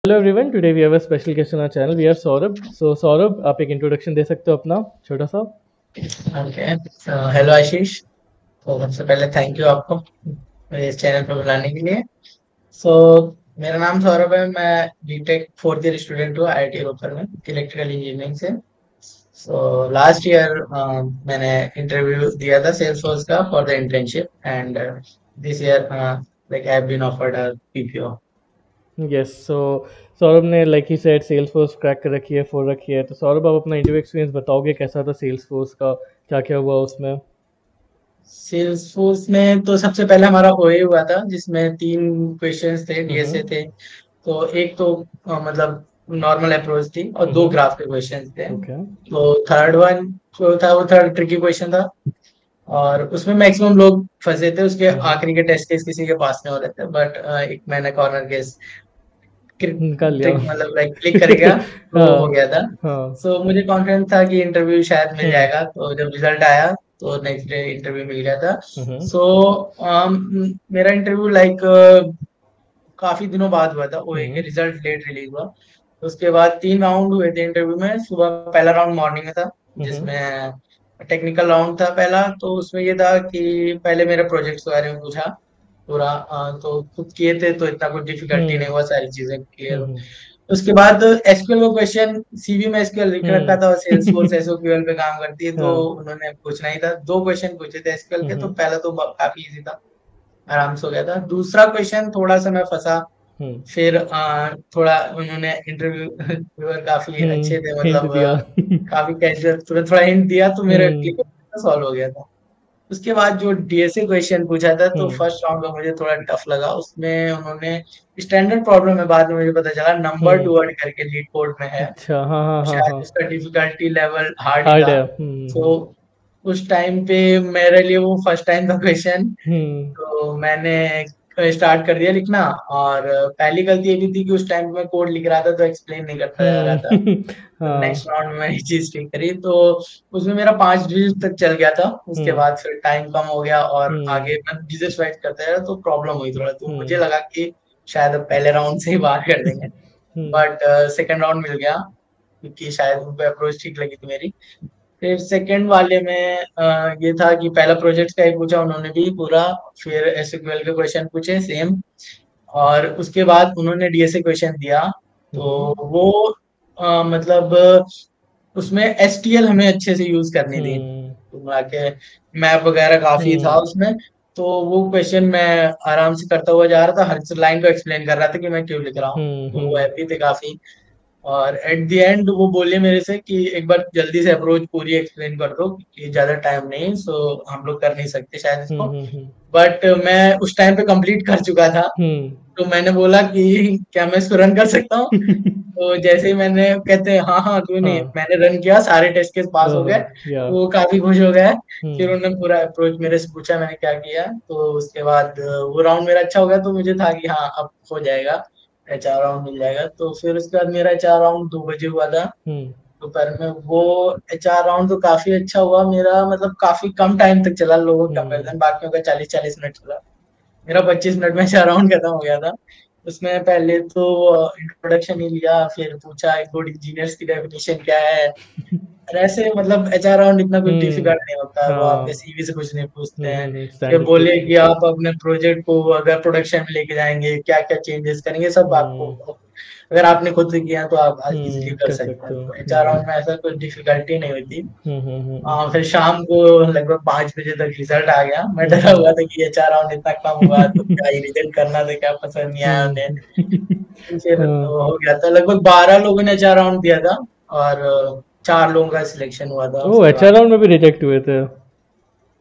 Hello everyone, today we have a special guest on our channel. We are Saurabh. So Saurabh, आप एक introduction दे सकते हो अपना छोटा सा? ओके। हेलो आशीष। तो सबसे पहले थैंक यू आपको मेरे इस चैनल पर बुलाने के लिए। सो मेरा नाम सौरभ है। मैं बीटेक फोर्थ ईयर स्टूडेंट हूँ आईआईटी रोपड़ में इलेक्ट्रिकल इंजीनियरिंग से। सो लास्ट ईयर मैंने इंटरव्यू दिया था सेल्सफोर्स का for the internship and this year like I have been offered a PPO. Yes. So Saurabh ने like he said Salesforce crack कर रखी है, फोर रखी है. तो सौरभ, आप अपना इंटरव्यू एक्सपीरियंस बताओगे कैसा था सेल्स फोर्स का, क्या क्या हुआ उसमें? सेल्सफोर्स में तो सबसे पहले हमारा ओए हुआ था जिसमें तीन क्वेश्चंस थे, डीएसए हम्म. थे। तो एक तो मतलब नॉर्मल अप्रोच थी और दो हम्म. ग्राफ के क्वेश्चंस थे। ओके. तो थर्ड वन जो था वो थर्ड ट्रिकी क्वेश्चन था और उसमें मैक्सिमम लोग फंसे थे। उसके हम्म. आखिरी के टेस्ट केस किसी के पास नहीं हो रहे थे बट एक मैंने कॉर्नर केस निकाल लिया. ट्रिक मतलब लाइक क्लिक कर गया तो हाँ. हो गया था। हाँ. सो मुझे कॉन्फिडेंस था कि इंटरव्यू शायद मिल हम्म. जाएगा, तो जब रिजल्ट आया तो नेक्स्ट डे इंटरव्यू मिल गया था। हम्म. सो मेरा इंटरव्यू लाइक काफी दिनों बाद हुआ था, ओए के हम्म. रिजल्ट लेट रिलीज हुआ। तो उसके बाद तीन राउंड हुए थे इंटरव्यू में। सुबह पहला राउंड मॉर्निंग में था हम्म. जिसमें टेक्निकल राउंड था पहला। तो उसमें ये था कि पहले मेरे प्रोजेक्ट्स के बारे में पूछा पूरा। तो खुद किए थे तो इतना कुछ डिफिकल्टी नहीं हम्म. हुआ, सारी चीजें क्लियर। हम्म. उसके बाद एसक्यूएल का क्वेश्चन, सीवी में एसक्यूएल लिख रखा हम्म. था और सेल्सफोर्स एसओक्यूएल पे काम करती है तो हाँ. उन्होंने पूछना ही था। दो क्वेश्चन पूछे थे एसक्यूएल के, तो हम्म. पहला तो काफी इजी था, आराम से हो गया था। दूसरा क्वेश्चन थोड़ा सा मैं फंसा। हम्म. फिर थोड़ा उन्होंने इंटरव्यू काफी अच्छे थे, हिंट मतलब दिया. काफी कैजुअल, तुरंत थोड़ा हिंट दिया तो मेरा हम्म. सॉल्व हो गया था। उसके बाद जो डीएसए क्वेश्चन पूछा था तो हम्म. फर्स्ट राउंड में मुझे थोड़ा टफ लगा। उसमें उन्होंने स्टैंडर्ड प्रॉब्लम है, बाद में मुझे पता चला नंबर हम्म. टू वर्ड करके लीड कोड में है। अच्छा. हाँ हाँ तो हाँ शायद हाँ. उसका डिफिकल्टी लेवल हार्ड ही हार्ड था। है. तो उस टाइम पे मेरे लिए वो फर्स्ट टाइम था क्वेश्चन। हम्म. तो मैंने स्टार्ट कर दिया लिखना। और पहली गलती ये भी थी कि उस टाइम पे मैं कोड लिख रहा था तो एक्सप्लेन नहीं करता जा रहा था। हम्म. तो नेक्स्ट हाँ. राउंड में मैंने ये चीज ठीक करी तो उसमें मेरा 5 डिजिट तक चल गया था। उसके हम्म. बाद फिर टाइम कम हो गया और हम्म. आगे मैं डिजिट स्वाइप करता रहा तो प्रॉब्लम हुई थोड़ा। तो मुझे हम्म. लगा कि शायद अब पहले राउंड से ही बाहर कर देंगे, हम्म. बट सेकंड राउंड मिल गया क्योंकि शायद उनको अप्रोच ठीक लगी थी मेरी। फिर सेकंड वाले में ये था कि पहला प्रोजेक्ट का ही पूछा उन्होंने भी पूरा। फिर एसक्यूएल के क्वेश्चन पूछे सेम। और उसके बाद उन्होंने डीएसए क्वेश्चन दिया। तो हम्म. वो मतलब उसमें एसटीएल हमें अच्छे से यूज करनी थी। हम्म. तो आके मैप वगैरह काफी था हम्म. उसमें। तो वो क्वेश्चन मैं आराम से करता हुआ जा रहा था, हर लाइन को एक्सप्लेन कर रहा था कि मैं क्यों लिख रहा हूँ। तो वो हम्म. हैप्पी थे काफी। और एट द एंड वो बोले मेरे से कि एक बार जल्दी से अप्रोच पूरी एक्सप्लेन कर दो कि ज्यादा टाइम नहीं, सो हम लोग कर नहीं सकते शायद इसको। हम्म. बट मैं उस टाइम पे कंप्लीट कर चुका था। हम्म. तो मैंने बोला कि क्या मैं इसको रन कर सकता हूँ। तो जैसे ही मैंने कहते हैं हाँ हाँ क्यों नहीं, हाँ. मैंने रन किया, सारे टेस्ट केस पास हो ओहो. गए। या. तो वो काफी खुश हो गए। फिर हम्म. उन्होंने पूरा अप्रोच मेरे से पूछा मैंने क्या किया। तो उसके बाद वो राउंड मेरा अच्छा हो गया तो मुझे था कि हाँ अब हो जाएगा, एचआर राउंड मिल जाएगा। तो फिर उसके बाद मेरा एचआर राउंड 2 बजे हुआ था हम्म. दोपहर में। वो एचआर राउंड तो काफी अच्छा हुआ मेरा, मतलब काफी कम टाइम तक चला लोगों के हम्म. कंपेरिजन, बाकियों का 40-40 मिनट चला। मेरा 25 मिनट में एचआर राउंड खत्म हो गया था। उसमें पहले तो इंट्रोडक्शन ही लिया, फिर पूछा गुड इंजीनियर्स की डेफिनेशन क्या है। और ऐसे मतलब एचआर राउंड इतना कुछ हम्म. डिफिकल्ट नहीं होता है, वो आपके हाँ. सीवी से कुछ नहीं पूछते हैं। फिर स्टैंडर्ड बोले क्वेश्चन. कि आप अपने प्रोजेक्ट को अगर प्रोडक्शन में लेके जाएंगे क्या क्या चेंजेस करेंगे, सब हम्म. आपको अगर आपने खुद से किया तो आप इजीली कर कर सकते सकते हैं। हो. तो एचआर हम्म. राउंड में ऐसा कुछ डिफिकल्टी नहीं होती। हम्म. फिर शाम को लगभग 5 बजे तक रिजल्ट आ गया। मैं डरा हम्म. हुआ था कि एचआर राउंड इतना कम हुआ तो क्या ही रिजल्ट करना था, क्या पसंद नहीं आया उन्हें। हम्म. फिर हाँ. हो गया था, लगभग 12 लोगों ने एचआर राउंड दिया था और 4 लोगों का सिलेक्शन हुआ था ओ, उसके एचआर बाद। राउंड में भी रिजेक्ट हुए थे?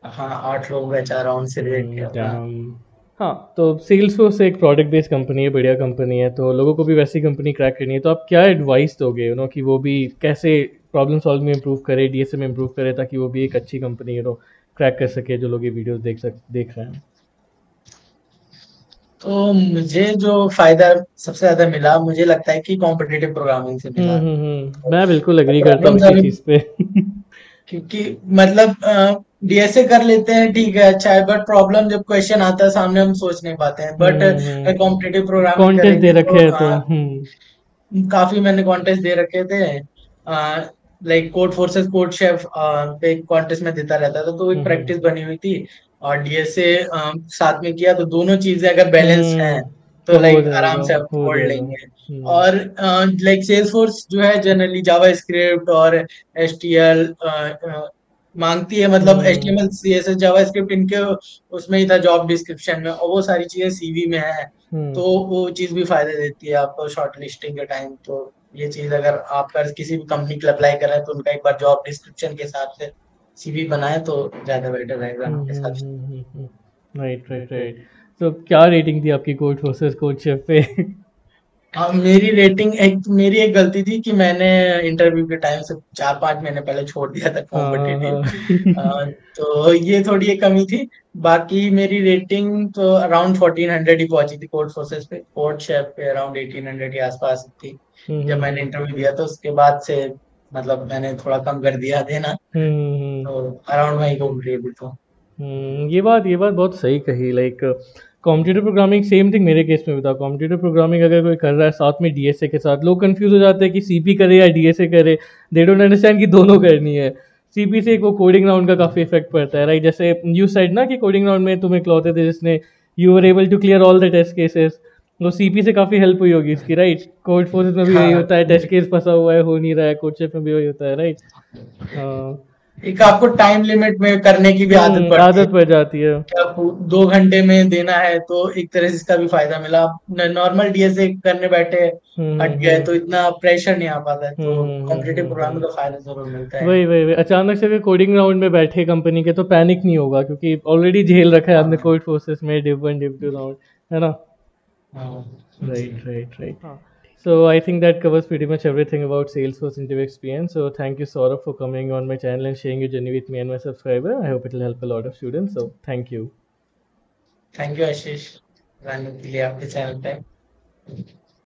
हाँ, 8 लोगों का एचआर राउंड से रिजेक्ट किया था। डैम. हाँ, तो सेल्सफोर्स एक प्रोडक्ट बेस्ड कंपनी है, बढ़िया कंपनी है, तो लोगों को भी वैसी कंपनी क्रैक करनी है. तो आप क्या एडवाइस दोगे कि वो भी कैसे प्रॉब्लम सॉल्व में इम्प्रूव करे, डीएसए में इम्प्रूव करे, ताकि वो भी एक अच्छी कंपनी क्रैक कर सके, जो लोग ये वीडियोस देख रहे हैं? तो मुझे जो फायदा सबसे ज्यादा मिला मुझे लगता है कि कॉम्पिटिटिव प्रोग्रामिंग से मिला। मैं बिल्कुल एग्री करता हूँ प्रॉब्लम्स इसी अभी, चीज़ पे. क्योंकि मतलब डीएसए कर लेते हैं ठीक है अच्छा है, बट प्रॉब्लम जब क्वेश्चन आता है सामने हम सोच नहीं पाते हैं। But hmm. Competitive programming contest दे करेंगे रखे तो हैं तो. हम्म. काफी मैंने कॉन्टेस्ट दे रखे थे, like code forces code chef पे कॉन्टेस्ट में देता रहता था, तो एक हम्म प्रैक्टिस बनी हुई थी। और डीएसए साथ में किया, तो दोनों चीजें अगर बैलेंस हैं तो तो हो लाइक आराम जाएगा, से आप हो पढ़ जाएगा। लेंगे। और लाइक सेल्स फोर्स जो है जनरली जावा स्क्रिप्ट और एचटीएल मांगती है, मतलब हम्म एचटीएमएल सीएसएस जावा स्क्रिप्ट इनके उसमें ही था जॉब डिस्क्रिप्शन में, और वो सारी चीजें सीवी में है। हम्म तो वो चीज भी फायदा देती है आपको शॉर्ट लिस्टिंग के टाइम। तो ये चीज अगर आप कर किसी भी कंपनी के लिए अप्लाई कर रहे हैं तो उनका एक बार जॉब डिस्क्रिप्शन के हिसाब से सीवी बनाए तो ज्यादा बेटर रहेगा मेरे हिसाब से। Right right right. तो क्या रेटिंग थी आपकी कोड फोर्सेस कोड शेफ पे? हाँ, मेरी रेटिंग मेरी एक गलती थी कि मैंने इंटरव्यू के टाइम से 4-5 महीने पहले छोड़ दिया था हाँ कॉम्पिटिटिव। हाँ। तो ये थोड़ी एक कमी थी। बाकी मेरी रेटिंग तो अराउंड 1400 ही पहुंची थी कोड फोर्सेस पे, कोड शेफ पे अराउंड 1800 के आसपास थी जब मैंने हम्म इंटरव्यू दिया। तो उसके बाद से मतलब मैंने थोड़ा कम कर दिया देना, हम्म। तो अराउंड वही घूम रही है अभी तो। ये बात बहुत सही कही। Like computer programming same thing मेरे केस में भी था। कॉम्प्यूटर प्रोग्रामिंग अगर कोई कर रहा है साथ में डीएसए के साथ, लोग कंफ्यूज हो जाते हैं कि सीपी करे या डीएसए करे। दे डोंट अंडरस्टैंड कि दोनों करनी है। सीपी से एक वो कोडिंग राउंड का काफ़ी इफेक्ट पड़ता है, राइट? जैसे यू साइड ना कि कोडिंग राउंड में तुम्हें क्लॉते थे जिसने you were able to clear all the test cases, तो सीपी से काफ़ी हेल्प हुई होगी इसकी, राइट? कोड फोर्सेस में भी यही हाँ, होता है, टेस्ट केस फंसा हुआ है, हो नहीं रहा है, कोड शेफ में भी वही होता है, राइट? हाँ। एक आपको टाइम लिमिट में करने की भी आदत पड़ती है आदत पड़ जाती है। कि आपको 2 घंटे में देना है, तो एक तरह से इसका भी फायदा मिला। आप नॉर्मल डीएसए करने बैठे हट गए हम्म। तो इतना प्रेशर नहीं आ पाता है, तो कॉम्पिटिटिव प्रोग्रामिंग का हम्म। फायदा जरूर मिलता है। वही अचानक से अगर कोडिंग राउंड में बैठे कंपनी के तो पैनिक नहीं होगा, क्योंकि ऑलरेडी झेल रखा है हमने हाँ कोड फोर्सेस में div one div two round, है ना? हाँ जी। Right. So I think that covers pretty much everything about Salesforce interview experience. So thank you, Saurabh, for coming on my channel and sharing your journey with me and my subscriber. I hope it will help a lot of students. So thank you. Thank you Ashish, रहने के लिए आपके channel पे।